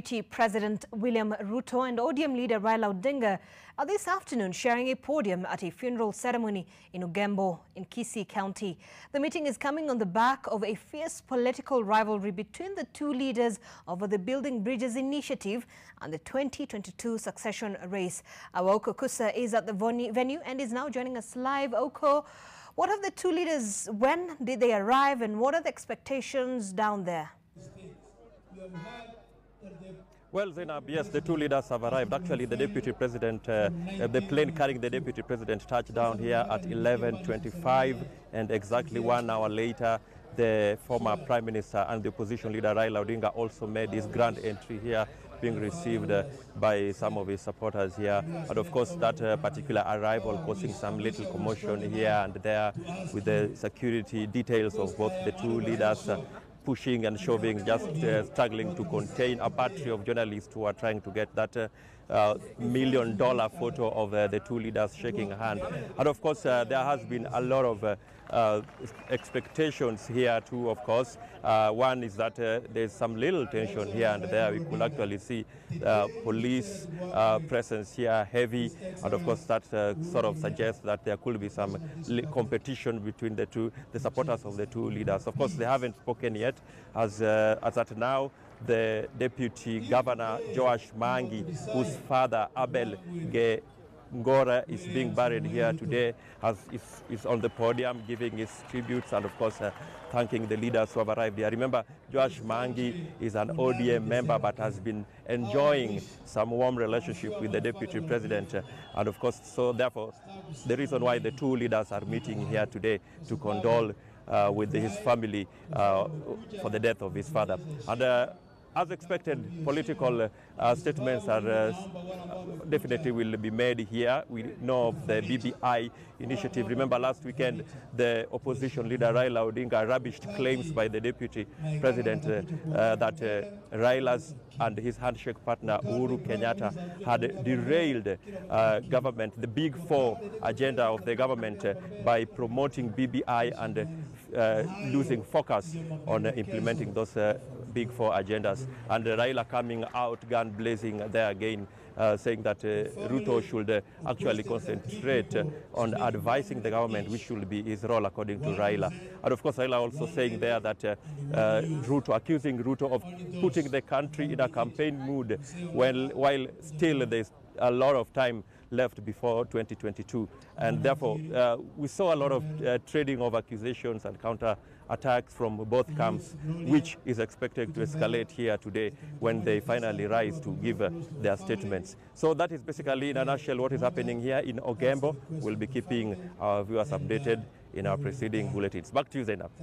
President William Ruto and ODM leader Raila Odinga are this afternoon sharing a podium at a funeral ceremony in Ugembo in Kisii County. The meeting is coming on the back of a fierce political rivalry between the two leaders over the Building Bridges initiative and the 2022 succession race. Our Oko Kusa is at the venue and is now joining us live. Oko, what have the two leaders, when did they arrive, and what are the expectations down there? Well, Zainab, yes, the two leaders have arrived. Actually, the deputy president, the plane carrying the deputy president touched down here at 11:25, and exactly 1 hour later, the former prime minister and the opposition leader Raila Odinga also made his grand entry here, being received by some of his supporters here. And of course, that particular arrival causing some little commotion here and there, with the security details of both the two leaders pushing and shoving, just struggling to contain a battery of journalists who are trying to get that $1 million photo of the two leaders shaking hands. And of course, there has been a lot of expectations here too, of course. One is that there's some little tension here and there. We could actually see police presence here heavy, and of course that sort of suggests that there could be some competition between the supporters of the two leaders. Of course, they haven't spoken yet, as at now. The deputy governor, Joash Mangi, whose father, Abel Ngora, is being buried here today, is on the podium giving his tributes and, of course, thanking the leaders who have arrived here. Remember, Joash Mangi is an ODM member but has been enjoying some warm relationship with the deputy president. And, of course, so therefore, the reason why the two leaders are meeting here today to condole with his family for the death of his father. And as expected, political statements are definitely will be made here. We know of the BBI initiative. Remember last weekend, the opposition leader Raila Odinga rubbished claims by the deputy president that Raila's and his handshake partner Uhuru Kenyatta had derailed government, the Big Four agenda of the government, by promoting BBI and losing focus on implementing those Big Four agendas. And Raila coming out gun blazing there again, saying that Ruto should actually concentrate on advising the government, which should be his role according to Raila. And of course, Raila also saying there that accusing Ruto of putting the country in a campaign mood while still there's a lot of time left before 2022. And therefore, we saw a lot of trading of accusations and counter attacks from both camps, which is expected to escalate here today when they finally rise to give their statements. So that is basically in a nutshell what is happening here in Ugembo. We'll be keeping our viewers updated in our preceding bulletins. Back to you, Zainab.